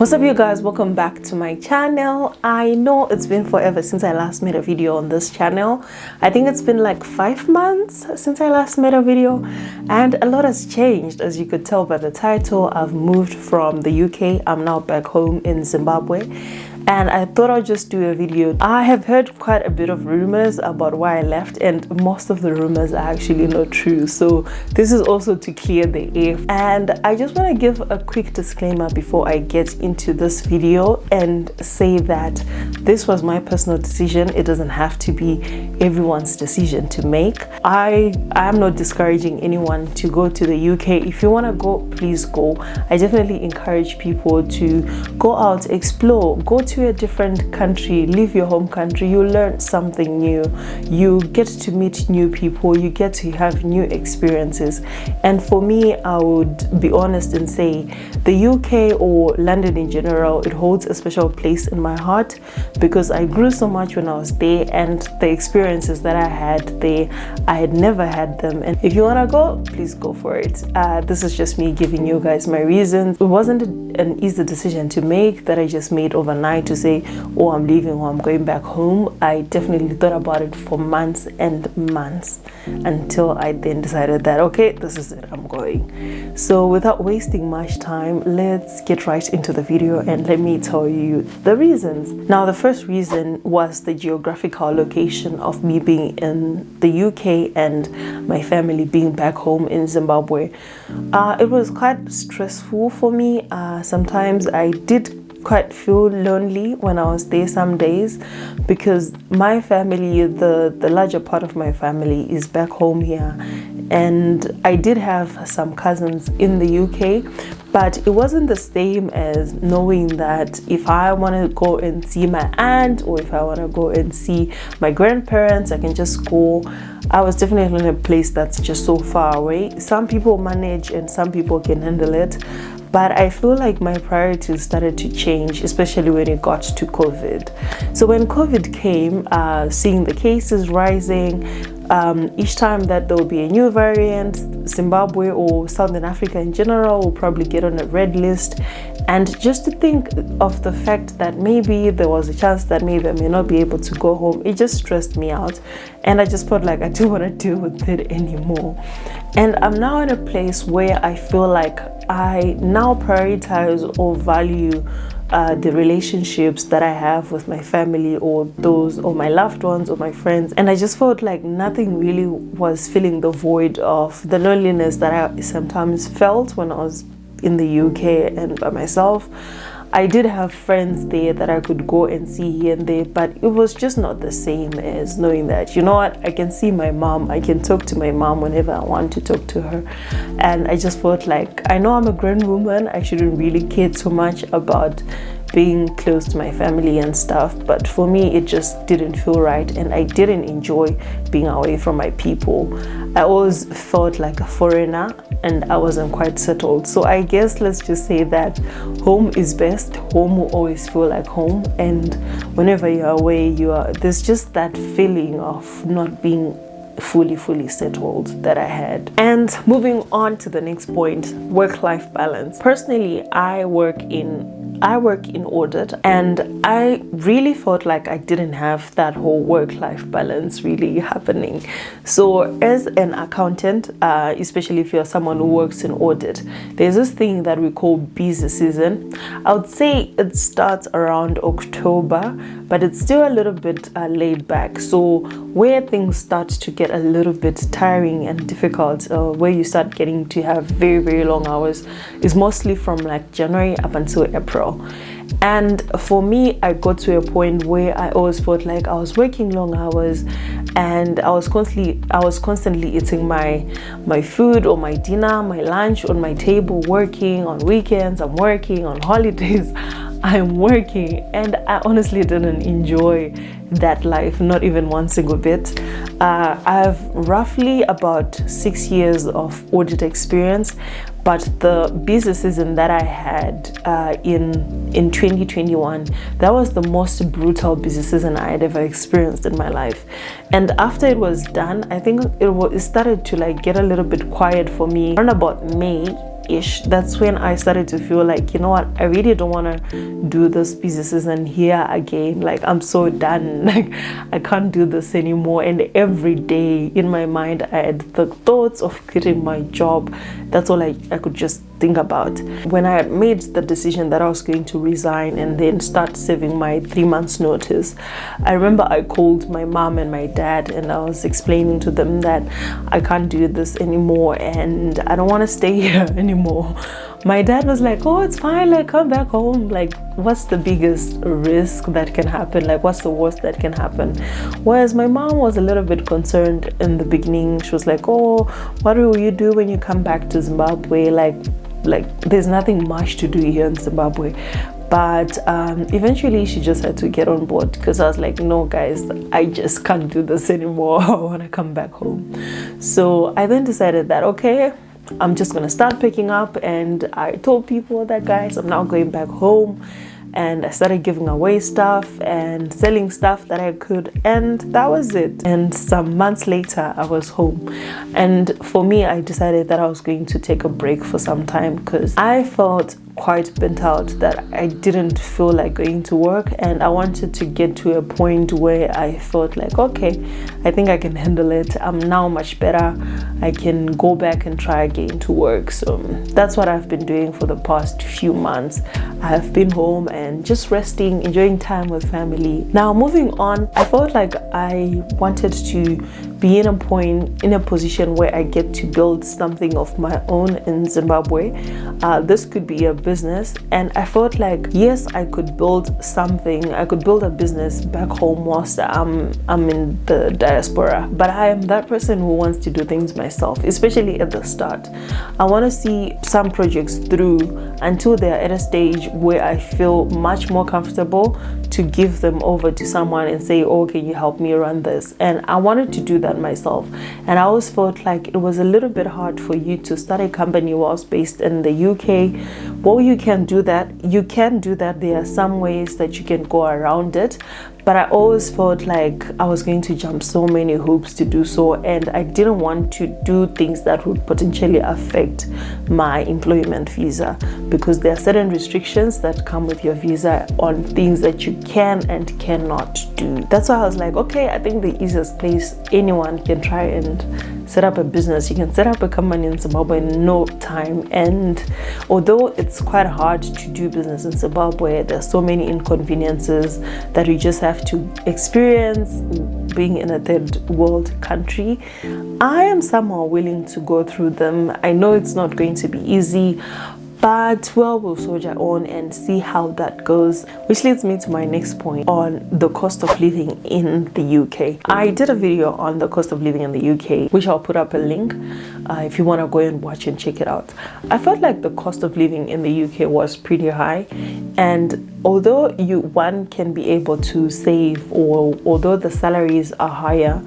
What's up you guys, welcome back to my channel. I know it's been forever since I last made a video on this channel. I think it's been like 5 months since I last made a video, and a lot has changed. As you could tell by the title, I've moved from the UK. I'm now back home in Zimbabwe, and I thought I'd just do a video. I have heard quite a bit of rumors about why I left, and most of the rumors are actually not true, so this is also to clear the air. And I just want to give a quick disclaimer before I get into this video and say that this was my personal decision. It doesn't have to be everyone's decision to make. I am not discouraging anyone to go to the UK. If you want to go, please go. I definitely encourage people to go out, explore, go to a different country, leave your home country. You learn something new, you get to meet new people, you get to have new experiences. And for me, I would be honest and say the UK or London in general, it holds a special place in my heart because I grew so much when I was there, and the experiences that I had there, I had never had them. And if you want to go, please go for it. This is just me giving you guys my reasons. It wasn't an easy decision to make that I just made overnight to say, oh, I'm leaving or I'm going back home. I definitely thought about it for months and months until I then decided that, okay, this is it, I'm going. So without wasting much time, let's get right into the video and let me tell you the reasons. Now, the first reason was the geographical location of me being in the UK and my family being back home in Zimbabwe. It was quite stressful for me. Sometimes I did quite feel lonely when I was there some days because my family, the larger part of my family is back home here, and I did have some cousins in the UK, but it wasn't the same as knowing that if I want to go and see my aunt or if I want to go and see my grandparents, I can just go. I was definitely in a place that's just so far away. Some people manage and some people can handle it, but I feel like my priorities started to change, especially when it got to COVID. So when COVID came, seeing the cases rising, each time that there will be a new variant, Zimbabwe or Southern Africa in general will probably get on a red list. And just to think of the fact that maybe there was a chance that maybe I may not be able to go home, it just stressed me out. And I just felt like I didn't want to deal with it anymore. And I'm now in a place where I feel like I now prioritize or value the relationships that I have with my family or my loved ones or my friends. And I just felt like nothing really was filling the void of the loneliness that I sometimes felt when I was in the UK and by myself. I did have friends there that I could go and see here and there, but it was just not the same as knowing that, you know what, I can see my mom, I can talk to my mom whenever I want to talk to her. And I just felt like, I know I'm a grown woman, I shouldn't really care too much about being close to my family and stuff, but for me it just didn't feel right, and I didn't enjoy being away from my people. I always felt like a foreigner and I wasn't quite settled. So I guess let's just say that home is best. Home will always feel like home, and whenever you're away, there's just that feeling of not being fully settled that I had. And moving on to the next point, work-life balance. Personally, I work in audit, and I really felt like I didn't have that whole work-life balance really happening. So as an accountant, especially if you're someone who works in audit, there's this thing that we call busy season. I would say it starts around October, but it's still a little bit laid back. So where things start to get a little bit tiring and difficult, where you start getting to have very long hours, is mostly from like January up until April. And for me, I got to a point where I always felt like I was working long hours, and I was constantly eating my food or my dinner, my lunch on my table, working on weekends, I'm working on holidays, I'm working, and I honestly didn't enjoy that life, not even one single bit. I have roughly about 6 years of audit experience, but the busy season that I had in 2021, that was the most brutal busy season I had ever experienced in my life. And after it was done, I think it started to like get a little bit quiet for me around about May. ish, that's when I started to feel like, you know what, I really don't want to do this busy season here again. Like, I'm so done. Like, I can't do this anymore. And every day in my mind, I had the thoughts of quitting my job. That's all I could just think about. When I had made the decision that I was going to resign and then start serving my 3 months notice, I remember I called my mom and my dad, and I was explaining to them that I can't do this anymore and I don't want to stay here anymore. My dad was like, oh, it's fine, like, come back home. Like, what's the biggest risk that can happen? Like, what's the worst that can happen? Whereas my mom was a little bit concerned in the beginning. She was like, oh, what will you do when you come back to Zimbabwe? Like there's nothing much to do here in Zimbabwe. But eventually she just had to get on board, because I was like, no guys, I just can't do this anymore. I want to come back home. So I then decided that, okay, I'm just going to start picking up. And I told people that, guys, I'm now going back home. And I started giving away stuff and selling stuff that I could, and that was it. And some months later, I was home. And for me, I decided that I was going to take a break for some time, because I felt quite burnt out, that I didn't feel like going to work, and I wanted to get to a point where I felt like, okay, I think I can handle it. I'm now much better. I can go back and try again to work. So that's what I've been doing for the past few months. I have been home and just resting, enjoying time with family. Now moving on, I felt like I wanted to be in a position where I get to build something of my own in Zimbabwe. This could be a business, and I felt like, yes, I could build something. I could build a business back home whilst I'm in the diaspora. But I am that person who wants to do things myself, especially at the start. I want to see some projects through until they're at a stage where I feel much more comfortable to give them over to someone and say, oh, can you help me run this? And I wanted to do that myself. And I always felt like it was a little bit hard for you to start a company whilst based in the UK. Well, you can do that. You can do that. There are some ways that you can go around it. But I always felt like I was going to jump so many hoops to do so, and I didn't want to do things that would potentially affect my employment visa, because there are certain restrictions that come with your visa on things that you can and cannot do. That's why I was like, okay, I think the easiest place anyone can try and set up a business. You can set up a company in Zimbabwe in no time. And although it's quite hard to do business in Zimbabwe, there's so many inconveniences that you just have to experience being in a third world country. I am somehow willing to go through them. I know it's not going to be easy, but well, we'll soldier on and see how that goes, which leads me to my next point on the cost of living in the UK. I did a video on the cost of living in the UK, which I'll put up a link if you want to go and watch and check it out. I felt like the cost of living in the UK was pretty high, and although one can be able to save, or although the salaries are higher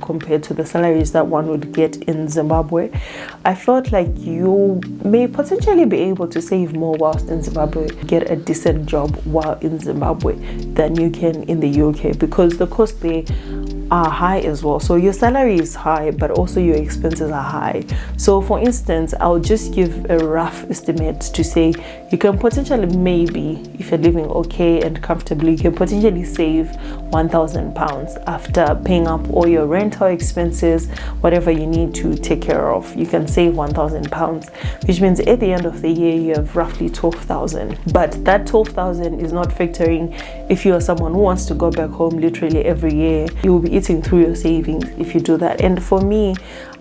compared to the salaries that one would get in Zimbabwe, I felt like you may potentially be able to save more whilst in Zimbabwe, get a decent job while in Zimbabwe than you can in the UK, because the costs there are high as well. So your salary is high, but also your expenses are high. So for instance, I'll just give a rough estimate to say you can potentially, maybe if you're living okay and comfortably, you can potentially save £1,000 after paying up all your rental expenses, whatever you need to take care of. You can save £1,000, which means at the end of the year you have roughly 12,000. But that 12,000 is not factoring if you are someone who wants to go back home literally every year. You will be eating through your savings if you do that. And for me,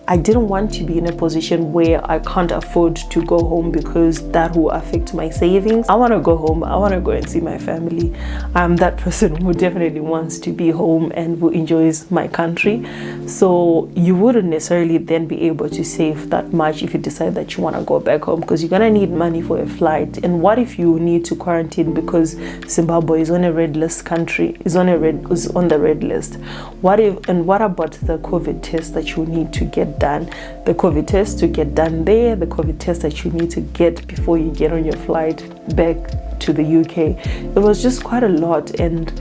I didn't want to be in a position where I can't afford to go home, because that will affect my savings. I want to go home. I want to go and see my family. I'm that person who definitely wants to be home and who enjoys my country. So you wouldn't necessarily then be able to save that much if you decide that you want to go back home, because you're going to need money for a flight. And what if you need to quarantine because Zimbabwe is on a red list country, is on the red list? What about the COVID test that you need to get done, the COVID test to get done there, the COVID test that you need to get before you get on your flight back to the UK? It was just quite a lot, and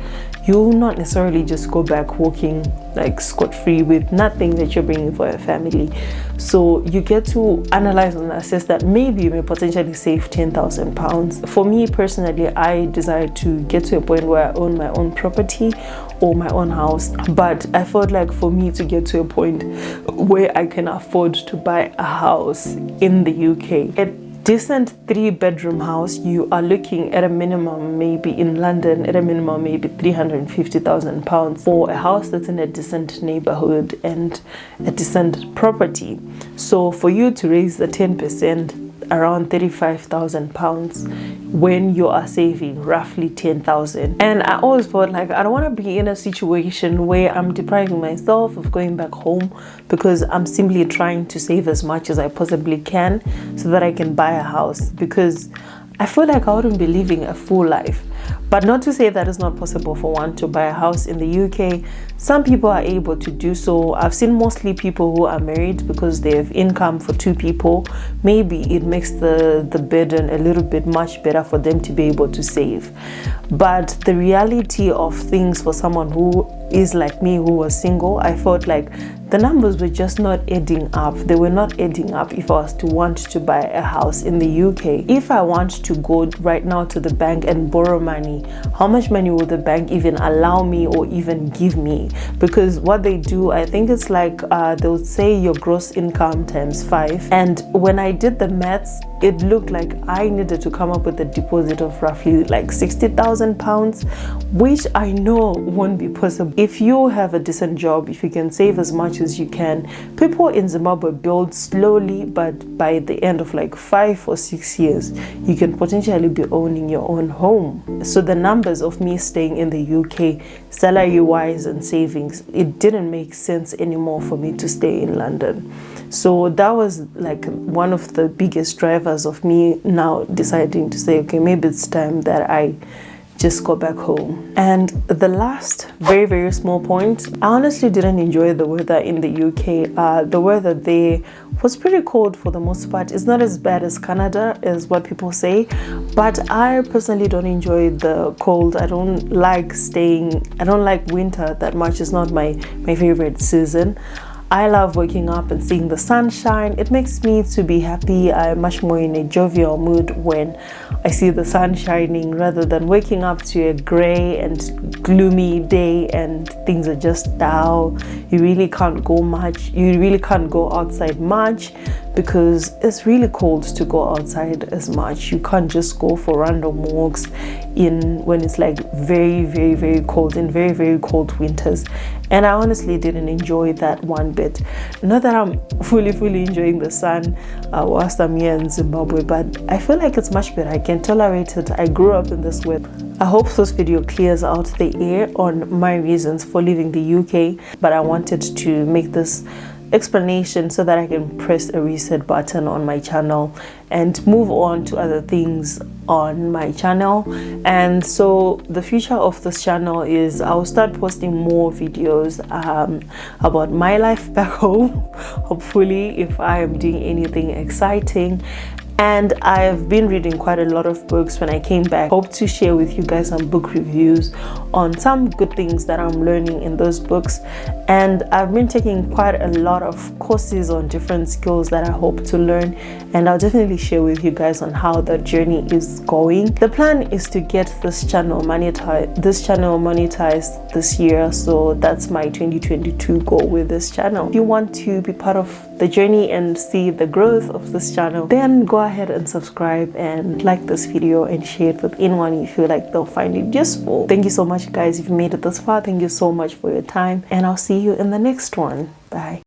you'll not necessarily just go back walking like scot-free with nothing that you're bringing for your family. So you get to analyze and assess that maybe you may potentially save £10,000. For me personally, I desire to get to a point where I own my own property or my own house, but I felt like for me to get to a point where I can afford to buy a house in the UK, a decent 3-bedroom house, you are looking at a minimum, maybe in London, at a minimum maybe £350,000 for a house that's in a decent neighborhood and a decent property. So for you to raise the 10%, around £35,000 when you are saving roughly 10,000. And I always felt like I don't want to be in a situation where I'm depriving myself of going back home because I'm simply trying to save as much as I possibly can so that I can buy a house, because I feel like I wouldn't be living a full life. But not to say that it's not possible for one to buy a house in the UK. Some people are able to do so. I've seen mostly people who are married because they have income for 2 people. Maybe it makes the burden a little bit much better for them to be able to save. But the reality of things for someone who is like me, who was single, I felt like the numbers were just not adding up. They were not adding up if I was to want to buy a house in the UK. If I want to go right now to the bank and borrow money, how much money will the bank even allow me or even give me? Because what they do, I think it's like they'll say your gross income times 5. And when I did the maths, it looked like I needed to come up with a deposit of roughly like £60,000, which I know won't be possible. If you have a decent job, if you can save as much as you can, people in Zimbabwe build slowly, but by the end of like 5 or 6 years, you can potentially be owning your own home. So the numbers of me staying in the UK, salary-wise and savings, it didn't make sense anymore for me to stay in London. So that was like one of the biggest drivers of me now deciding to say, okay, maybe it's time that I just go back home. And the last very, very small point, I honestly didn't enjoy the weather in the UK. The weather there was pretty cold for the most part. It's not as bad as Canada, is what people say, but I personally don't enjoy the cold. I don't like winter that much. It's not my favorite season. I love waking up and seeing the sunshine. It makes me to be happy. I'm much more in a jovial mood when I see the sun shining rather than waking up to a gray and gloomy day and things are just dull. You really can't go outside much because it's really cold to go outside as much. You can't just go for random walks when it's like very, very, very cold, in very, very cold winters. And I honestly didn't enjoy that one bit. Not that I'm fully enjoying the sun whilst I'm here in Zimbabwe, but I feel like it's much better. I can tolerate it. I grew up in this weather. I hope this video clears out the air on my reasons for leaving the UK, but I wanted to make this explanation so that I can press a reset button on my channel and move on to other things on my channel. And so the future of this channel is I'll start posting more videos about my life back home, hopefully, if I am doing anything exciting. And I've been reading quite a lot of books when I came back. Hope to share with you guys some book reviews on some good things that I'm learning in those books. And I've been taking quite a lot of courses on different skills that I hope to learn, and I'll definitely share with you guys on how that journey is going. The plan is to get this channel monetized this year, so that's my 2022 goal with this channel. If you want to be part of the journey and see the growth of this channel, then go ahead and subscribe and like this video and share it with anyone you feel like they'll find it useful. Thank you so much, guys, if you made it this far. Thank you so much for your time, and I'll see you in the next one. Bye.